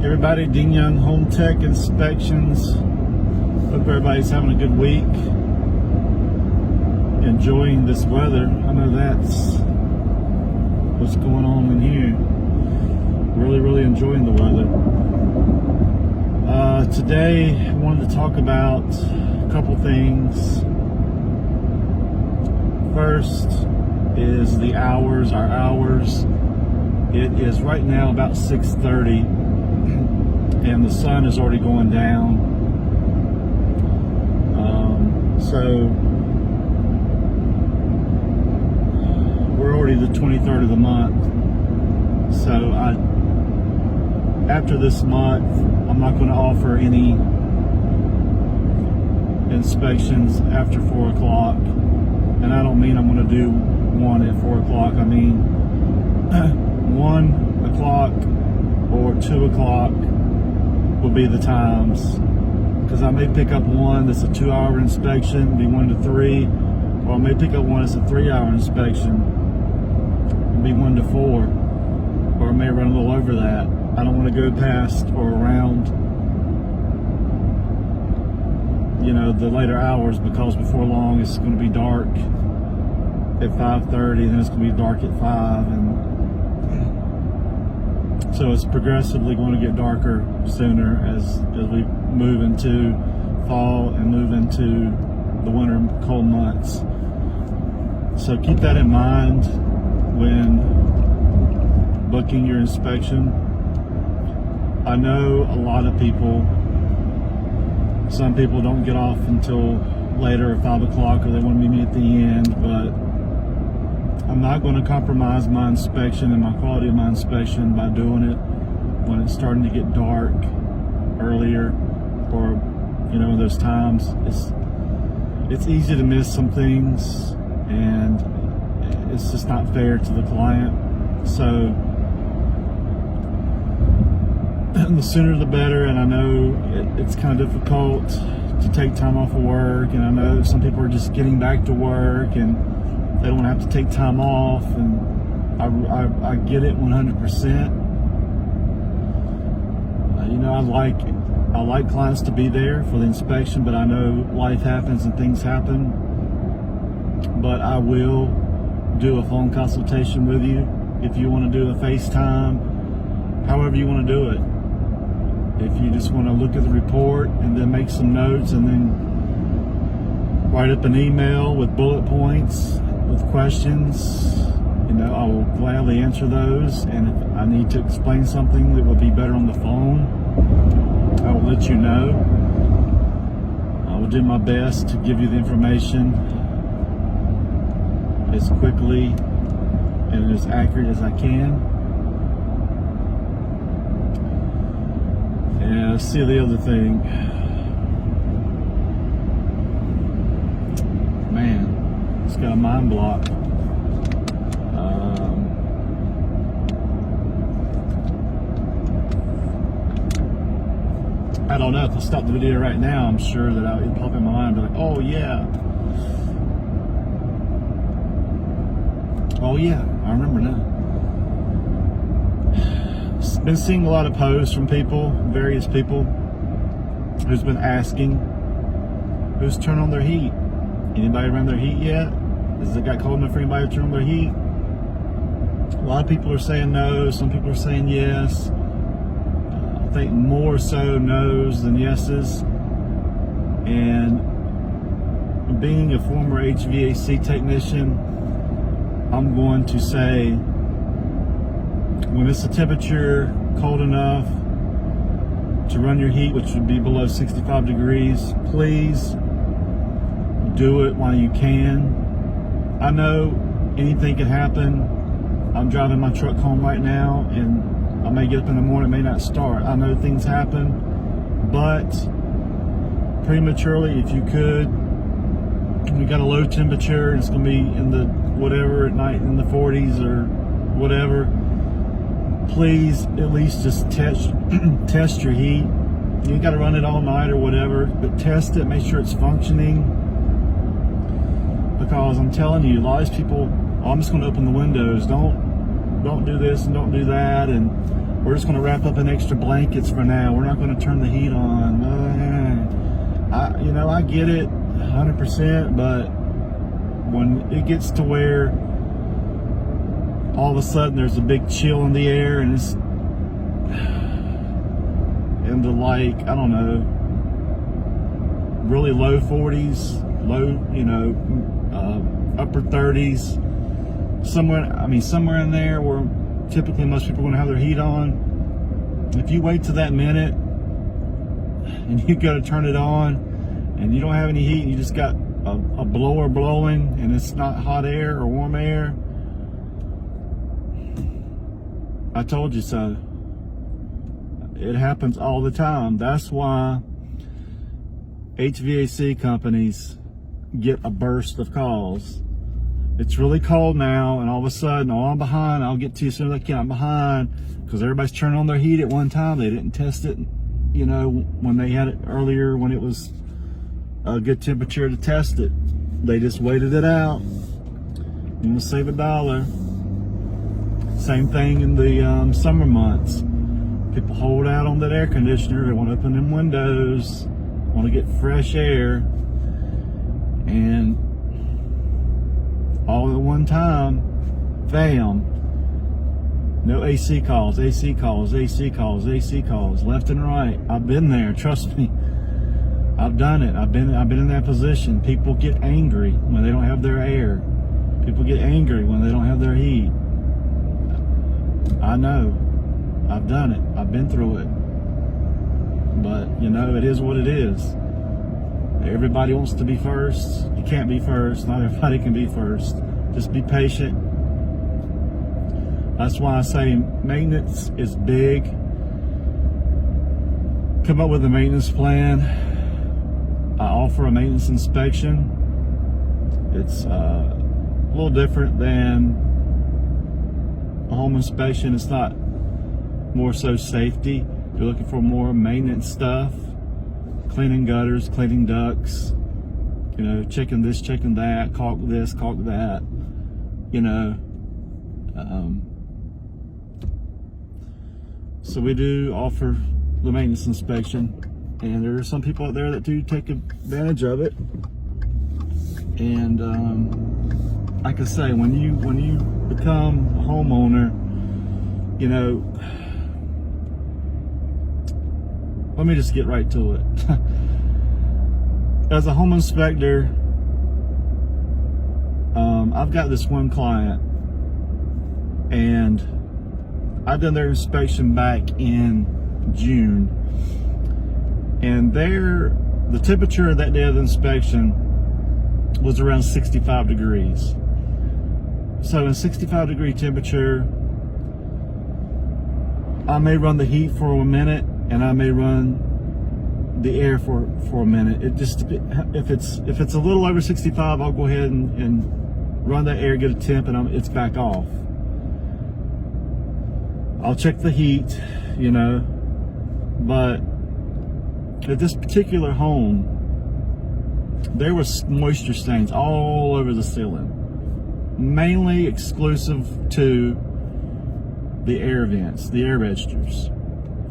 Everybody, Ding Young Home Tech Inspections. Hope everybody's having a good week. Enjoying this weather. I know that's what's going on in here. Really enjoying the weather. Today, I wanted to talk about a couple things. First is the hours, our hours. It is right now about 6:30 and the sun is already going down. So we're already the 23rd of the month. So after this month, I'm not going to offer any inspections after 4 o'clock. And I don't mean I'm going to do one at 4 o'clock. I mean 1 o'clock or 2 o'clock will be the times. Because I may pick up one that's a 2-hour inspection, be 1 to 3, or I may pick up one that's a 3-hour inspection, be 1 to 4, or I may run a little over that. I don't want to go past or around, the later hours, because before long it's going to be dark at 5:30, and then it's going to be dark at 5, and so it's progressively going to get darker sooner as we move into fall and move into the winter cold months. So keep that in mind when booking your inspection. I know a lot of people, some people don't get off until later at 5 o'clock, or they want to meet me at the end, but I'm not going to compromise my inspection and my quality of my inspection by doing it when it's starting to get dark earlier, or those times. It's easy to miss some things, and it's just not fair to the client. So the sooner the better. And I know it's kind of difficult to take time off of work, and I know some people are just getting back to work and they don't have to take time off, and I get it 100%. I like clients to be there for the inspection, but I know life happens and things happen. But I will do a phone consultation with you if you want to do a FaceTime, however you want to do it. If you just want to look at the report and then make some notes and then write up an email with bullet points, with questions, I will gladly answer those. And if I need to explain something that will be better on the phone, I will let you know. I will do my best to give you the information as quickly and as accurate as I can. And let's see the other thing. Man, it's got a mind block. I don't know, if I stop the video right now, I'm sure that it'll pop in my mind and be like, oh yeah, I remember now. Been seeing a lot of posts from various people, who's been asking who's turned on their heat. Anybody run their heat yet? Has it got cold enough for anybody to turn on their heat? A lot of people are saying no, some people are saying yes. I think more so no's than yeses. And being a former HVAC technician, I'm going to say, when it's a temperature cold enough to run your heat, which would be below 65 degrees, please do it while you can. I know anything can happen. I'm driving my truck home right now, and I may get up in the morning, it may not start. I know things happen, but prematurely, if you could, we got a low temperature, and it's going to be in the whatever at night, in the 40s or whatever. Please at least just test your heat. You got to run it all night or whatever, but test it, make sure it's functioning. Because I'm telling you, a lot of these people, I'm just going to open the windows. Don't do this and don't do that. And we're just going to wrap up in extra blankets for now. We're not going to turn the heat on. I get it 100%, but when it gets to where all of a sudden there's a big chill in the air and it's in the, like, I don't know, really low 40s, upper 30s, somewhere in there where typically most people are going to have their heat on. If you wait to that minute and you got to turn it on and you don't have any heat and you just got a blower blowing and it's not hot air or warm air, I told you so. It happens all the time. That's why HVAC companies get a burst of calls. It's really cold now, and all of a sudden, I'm behind. I'll get to you as soon as I can. I'm behind because everybody's turning on their heat at one time. They didn't test it, when they had it earlier, when it was a good temperature to test it. They just waited it out. You want to save $1. Same thing in the summer months. People hold out on that air conditioner. They want to open them windows, want to get fresh air, and all at one time, bam, no AC calls, AC calls, AC calls, AC calls, left and right. I've been there, trust me. I've done it. I've been in that position. People get angry when they don't have their air. People get angry when they don't have their heat. I know. I've done it. I've been through it. But, it is what it is. Everybody wants to be first. You can't be first. Not everybody can be first. Just be patient. That's why I say maintenance is big. Come up with a maintenance plan. I offer a maintenance inspection. It's a little different than a home inspection. It's not more so safety. You're looking for more maintenance stuff. Cleaning gutters, cleaning ducts, checking this, checking that, caulk this, caulk that, so we do offer the maintenance inspection, and there are some people out there that do take advantage of it. And like I say, when you become a homeowner, let me just get right to it. As a home inspector, I've got this one client, and I done their inspection back in June, and the temperature that day of the inspection was around 65 degrees. So in 65 degree temperature, I may run the heat for a minute, and I may run the air for a minute. It just, if it's a little over 65, I'll go ahead and run that air, get a temp, and it's back off. I'll check the heat, but at this particular home, there was moisture stains all over the ceiling, mainly exclusive to the air vents, the air registers.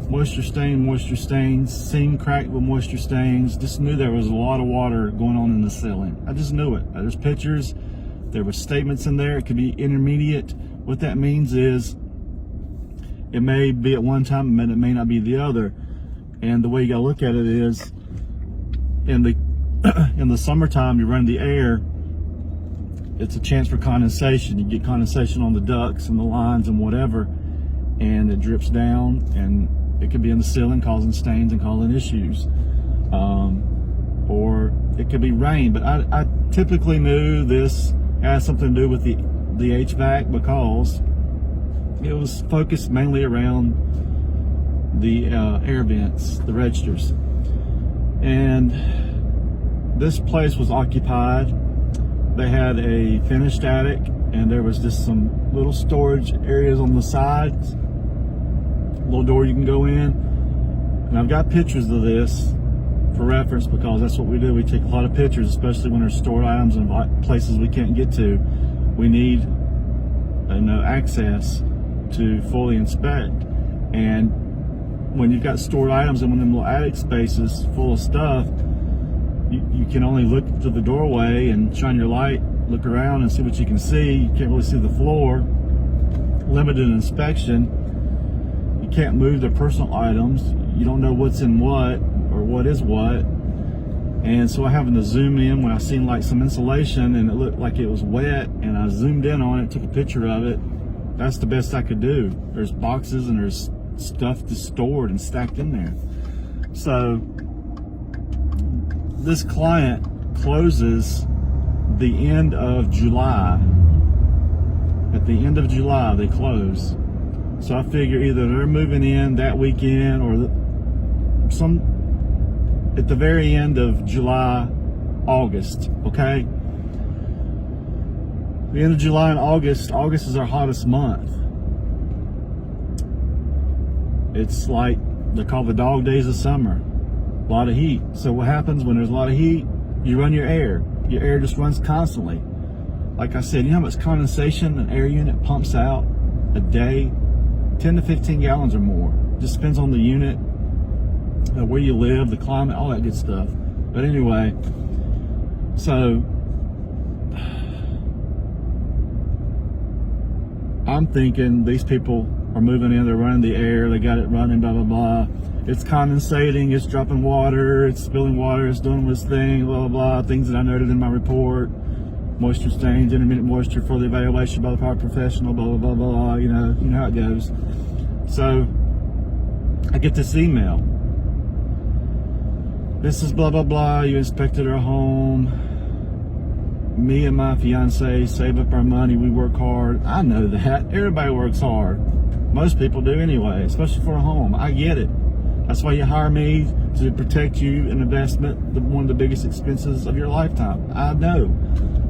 Moisture stains, seam cracked with moisture stains. Just knew there was a lot of water going on in the ceiling. I just knew it. There's pictures, there were statements in there. It could be intermediate. What that means is it may be at one time, and it may not be the other. And the way you gotta look at it is, in the summertime, you run the air, it's a chance for condensation. You get condensation on the ducts and the lines and whatever, and it drips down, and it could be in the ceiling causing stains and causing issues. Or it could be rain, but I typically knew this has something to do with the HVAC, because it was focused mainly around the air vents, the registers. And this place was occupied. They had a finished attic, and there was just some little storage areas on the sides, little door you can go in. And I've got pictures of this for reference, because that's what we do. We take a lot of pictures, especially when there's stored items in places we can't get to. We need access to fully inspect. And when you've got stored items in one of them little attic spaces full of stuff, you can only look to the doorway and shine your light, look around and see what you can see. You can't really see the floor. Limited inspection. You can't move their personal items. You don't know what's in what or what is what. And so I happened to zoom in when I seen like some insulation and it looked like it was wet, and I zoomed in on it, took a picture of it. That's the best I could do. There's boxes and there's stuff just stored and stacked in there. So this client closes the end of July. At the end of July they close. So I figure either they're moving in that weekend or at the very end of July, August, okay? The end of July and August is our hottest month. It's like, they call the dog days of summer. A lot of heat. So what happens when there's a lot of heat? You run your air. Your air just runs constantly. Like I said, you know how much condensation an air unit pumps out a day? 10 to 15 gallons or more. Just depends on the unit, where you live, the climate, all that good stuff. But anyway, so I'm thinking these people are moving in, they're running the air, they got it running, blah, blah, blah. It's condensating, it's dropping water, it's spilling water, it's doing this thing, blah, blah, blah. Things that I noted in my report. Moisture stains, intermittent moisture for the evaluation by the fire professional, blah, blah, blah, blah. You know how it goes. So I get this email. This is blah, blah, blah. You inspected our home. Me and my fiance save up our money. We work hard. I know that. Everybody works hard. Most people do anyway, especially for a home. I get it. That's why you hire me, to protect you, an investment, one of the biggest expenses of your lifetime. I know.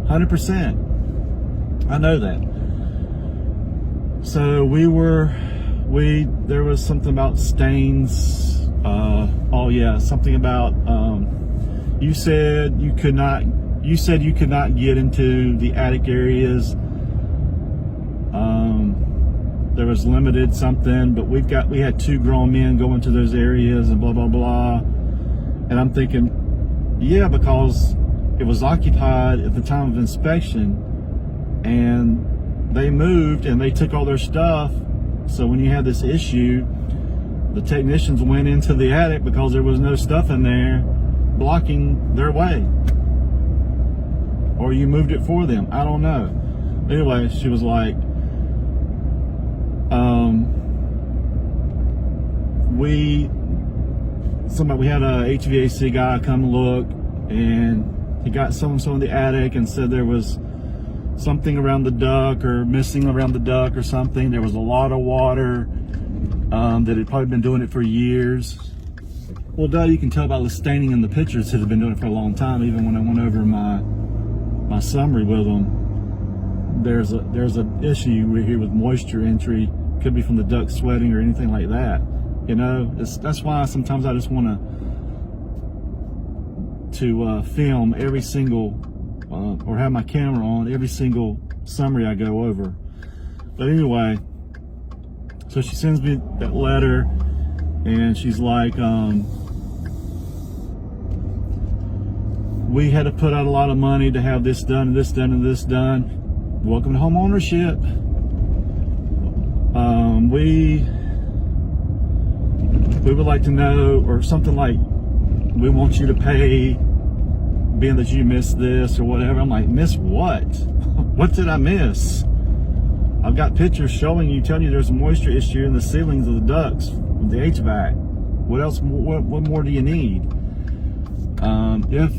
100%. I know that. So there was something about stains. Something about, you said you could not get into the attic areas. There was limited something, but we had 2 grown men go into those areas and blah, blah, blah. And I'm thinking, yeah, because it was occupied at the time of inspection and they moved and they took all their stuff. So when you had this issue, the technicians went into the attic because there was no stuff in there blocking their way. Or you moved it for them. I don't know. Anyway, she was like, we had a HVAC guy come look, and he got so-and-so in the attic and said there was something around the duct or missing around the duct or something. There was a lot of water, that had probably been doing it for years. Well, you can tell by the staining in the pictures that had been doing it for a long time. Even when I went over my summary with them, there's an issue here with moisture entry. Could be from the duct sweating or anything like that. You know, that's why sometimes I just want to film every single, or have my camera on every single summary I go over. But anyway, so she sends me that letter, and she's like, we had to put out a lot of money to have this done and this done and this done. Welcome to home ownership. We would like to know, or something like, we want you to pay, being that you missed this or whatever. I'm like, miss what? What did I miss? I've got pictures showing you, telling you there's a moisture issue in the ceilings of the ducts, the HVAC. What else? What more do you need? If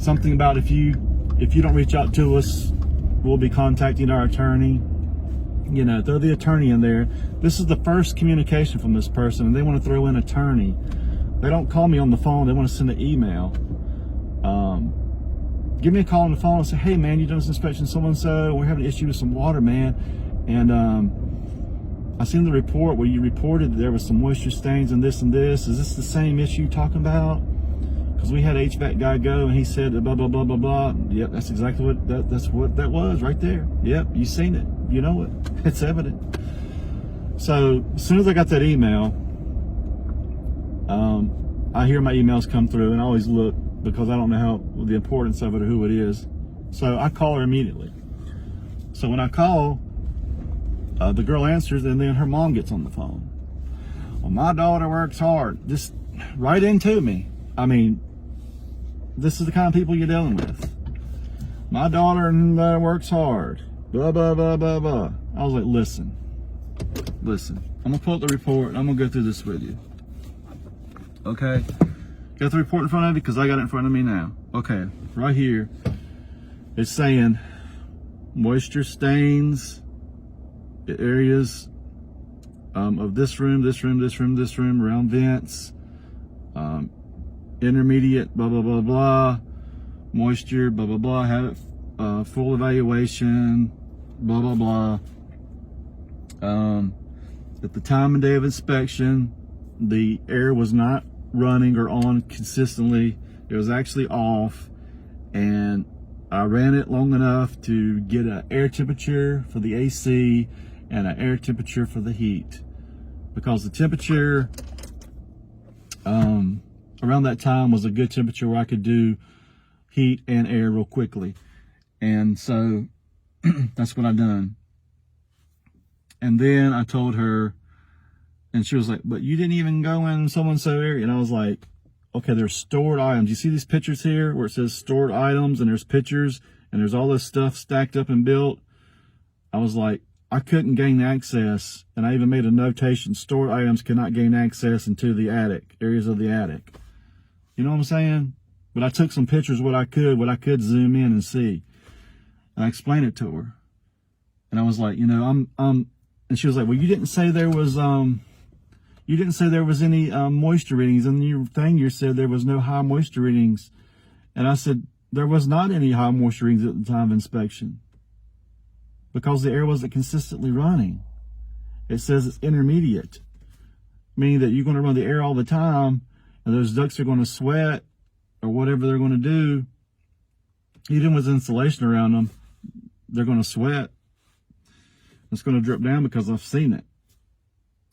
something about if you don't reach out to us, we'll be contacting our attorney. You know, throw the attorney in there. This is the first communication from this person, and they want to throw in attorney. They don't call me on the phone. They want to send an email. Give me a call on the phone and say, hey man, you done this inspection so-and-so. We're having an issue with some water, man. And I seen the report where you reported that there was some moisture stains and this and this. Is this the same issue you're talking about? Because we had an HVAC guy go and he said blah, blah, blah, blah, blah. Yep, that's exactly what that was right there. Yep, you seen it. You know it. It's evident. So as soon as I got that email, I hear my emails come through, and I always look because I don't know the importance of it or who it is. So I call her immediately. So when I call, the girl answers, and then her mom gets on the phone. Well, my daughter works hard. Just right into me. I mean, this is the kind of people you're dealing with. My daughter works hard. Blah, blah, blah, blah, blah. I was like, listen. I'm going to pull up the report, and I'm going to go through this with you. Okay? Got the report in front of you because I got it in front of me now. Okay, right here. It's saying moisture stains areas of this room, around vents, intermediate, blah, blah, blah, blah, moisture, blah, blah, blah, have it full evaluation, blah, blah, blah. At the time and day of inspection, the air was not running or on consistently. It was actually off, and I ran it long enough to get an air temperature for the AC and an air temperature for the heat, because the temperature around that time was a good temperature where I could do heat and air real quickly. And so that's what I done. And then I told her, and she was like, but you didn't even go in so-and-so area. And I was like, okay, there's stored items. You see these pictures here where it says stored items, and there's pictures, and there's all this stuff stacked up and built? I was like, I couldn't gain access, and I even made a notation, stored items cannot gain access into the attic, areas of the attic. You know what I'm saying? But I took some pictures, what I could zoom in and see. And I explained it to her. And I was like, you know, and she was like, well, you didn't say there was any moisture readings. In your thing, you said there was no high moisture readings. And I said, there was not any high moisture readings at the time of inspection, because the air wasn't consistently running. It says it's intermediate, meaning that you're going to run the air all the time, and those ducts are going to sweat or whatever they're going to do. Even with insulation around them, they're going to sweat. It's going to drip down because I've seen it.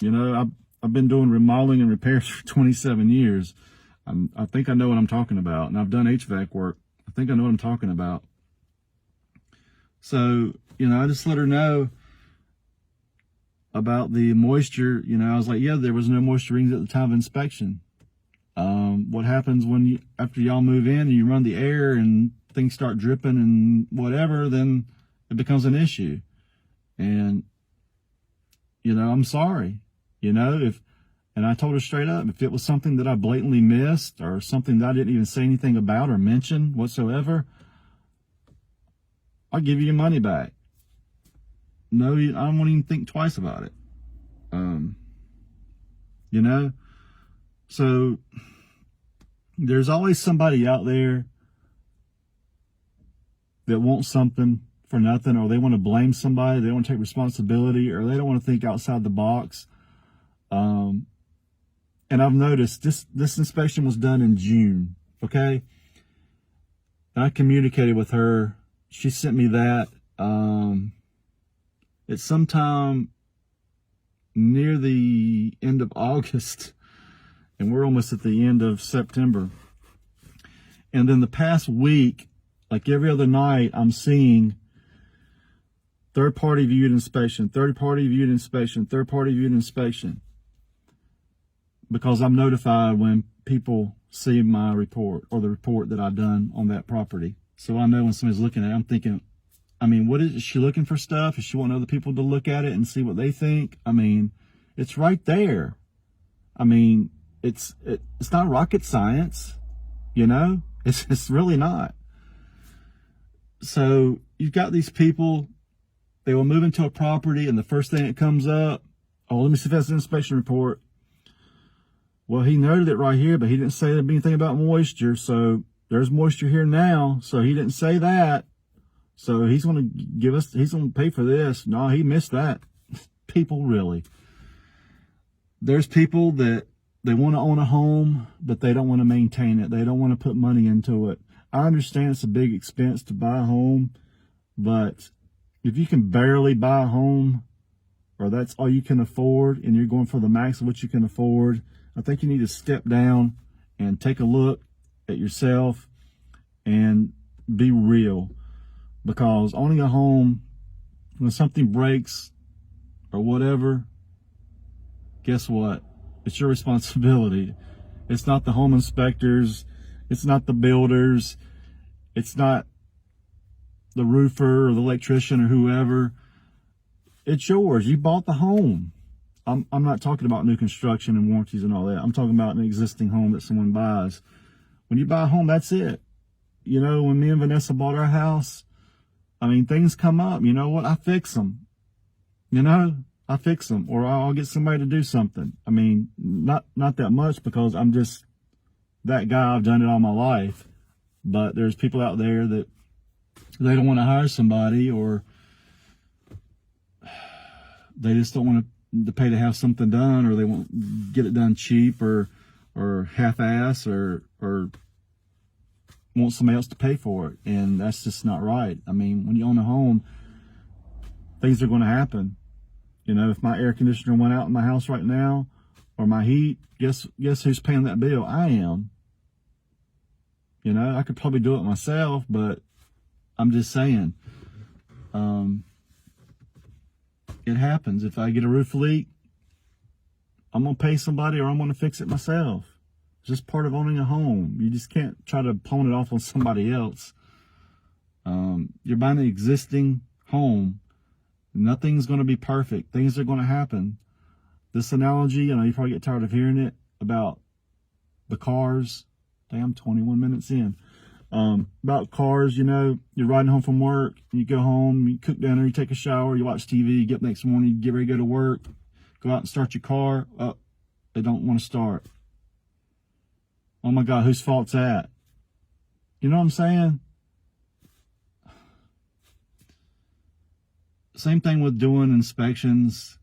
You know, I've been doing remodeling and repairs for 27 years. I think I know what I'm talking about, and I've done HVAC work. I think I know what I'm talking about. So, you know, I just let her know about the moisture. You know, I was like, yeah, there was no moisture readings at the time of inspection. What happens when after y'all move in and you run the air and things start dripping and whatever, then it becomes an issue. And, you know, I'm sorry, you know, and I told her straight up, if it was something that I blatantly missed or something that I didn't even say anything about or mention whatsoever, I'll give you your money back. No, I don't even think twice about it. You know, so there's always somebody out there that wants something for nothing, or they want to blame somebody, they don't want to take responsibility, or they don't want to think outside the box. And I've noticed this inspection was done in June, okay? And I communicated with her. She sent me that. It's sometime near the end of August, and we're almost at the end of September. And then the past week, like every other night, I'm seeing third-party viewed inspection, third-party viewed inspection, third-party viewed inspection, because I'm notified when people see my report or the report that I've done on that property. So I know when somebody's looking at it, I'm thinking, I mean, what is she looking for stuff? Is she wanting other people to look at it and see what they think? I mean, it's right there. I mean, it's not rocket science, you know? It's really not. So you've got these people, they will move into a property, and the first thing that comes up, oh, let me see if that's an inspection report. Well, he noted it right here, but he didn't say anything about moisture. So there's moisture here now. So he didn't say that. So he's going to he's going to pay for this. No, he missed that. People, really. There's people that they want to own a home, but they don't want to maintain it. They don't want to put money into it. I understand it's a big expense to buy a home, but if you can barely buy a home, or that's all you can afford and you're going for the max of what you can afford, I think you need to step down and take a look at yourself and be real. Because owning a home, when something breaks or whatever, guess what? It's your responsibility. It's not the home inspectors. It's not the builders. It's not the roofer or the electrician or whoever. It's yours. You bought the home. I'm not talking about new construction and warranties and all that. I'm talking about an existing home that someone buys. When you buy a home, that's it. You know, when me and Vanessa bought our house, I mean, things come up. You know what? I fix them. You know, I fix them, or I'll get somebody to do something. I mean, not that much, because I'm just that guy. I've done it all my life. But there's people out there that they don't want to hire somebody, or they just don't want to pay to have something done, or they won't get it done cheap, or half-ass, or want somebody else to pay for it. And that's just not right. I mean, when you own a home, things are going to happen. You know, if my air conditioner went out in my house right now, or my heat, guess who's paying that bill? I am. You know, I could probably do it myself, but I'm just saying, it happens. If I get a roof leak, I'm going to pay somebody, or I'm going to fix it myself. It's just part of owning a home. You just can't try to pawn it off on somebody else. You're buying an existing home. Nothing's going to be perfect. Things are going to happen. This analogy, I know you probably get tired of hearing it, about the cars. Damn, 21 minutes in. About cars, you know, you're riding home from work, you go home, you cook dinner, you take a shower, you watch TV, you get up next morning, you get ready to go to work, go out and start your car. Oh, they don't want to start. Oh my God, whose fault's that? You know what I'm saying? Same thing with doing inspections,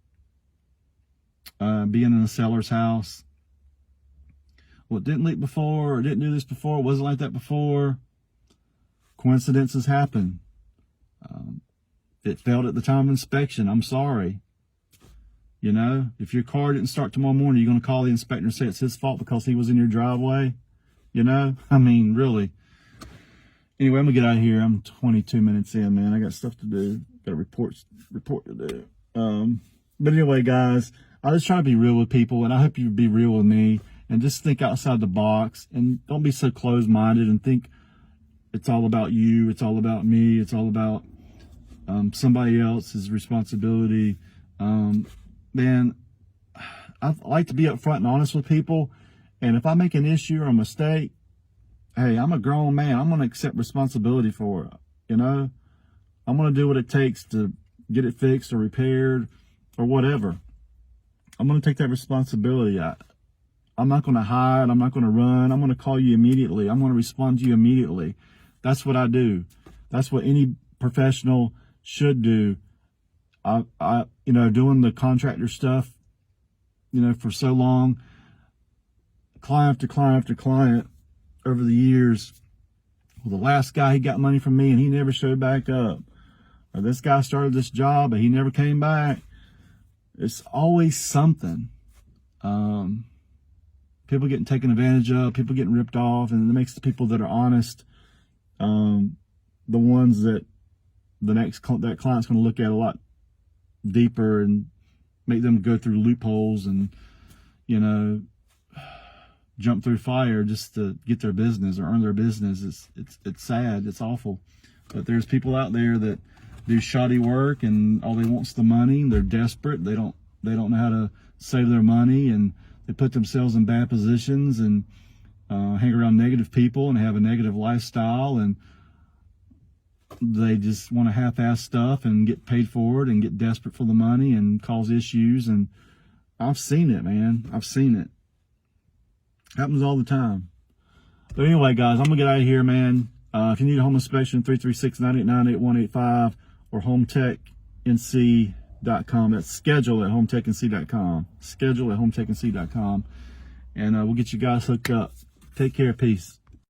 being in a seller's house. Well, it didn't leak before, or didn't do this before, it wasn't like that before. Coincidences happen. It failed at the time of inspection. I'm sorry. You know, if your car didn't start tomorrow morning, you're going to call the inspector and say it's his fault because he was in your driveway? You know? I mean, really. Anyway, I'm going to get out of here. I'm 22 minutes in, man. I got stuff to do. Got a report to do. But anyway, guys, I just try to be real with people, and I hope you be real with me, and just think outside the box, and don't be so closed-minded and think it's all about you, it's all about me, it's all about somebody else's responsibility. Man, I like to be upfront and honest with people, and if I make an issue or a mistake, hey, I'm a grown man. I'm going to accept responsibility for it, you know? I'm going to do what it takes to get it fixed or repaired or whatever. I'm going to take that responsibility. I'm not going to hide. I'm not going to run. I'm going to call you immediately. I'm going to respond to you immediately. That's what I do. That's what any professional should do. You know, doing the contractor stuff, you know, for so long, client after client after client over the years. Well, the last guy, he got money from me and he never showed back up. Or this guy started this job but he never came back. It's always something. People getting taken advantage of, people getting ripped off, and it makes the people that are honest, the ones that that client's going to look at a lot deeper and make them go through loopholes and, you know, jump through fire just to get their business or earn their business. It's sad. It's awful. But there's people out there that do shoddy work and all they want is the money. They're desperate. They don't know how to save their money, and they put themselves in bad positions and hang around negative people and have a negative lifestyle, and they just want to half-ass stuff and get paid for it and get desperate for the money and cause issues. And I've seen it, man. I've seen it. Happens all the time. But anyway, guys, I'm going to get out of here, man. If you need a home inspection, 336-989-8185 or HomeTechNC.com. That's schedule at HomeTechNC.com. Schedule at HomeTechNC.com. And we'll get you guys hooked up. Take care. Peace.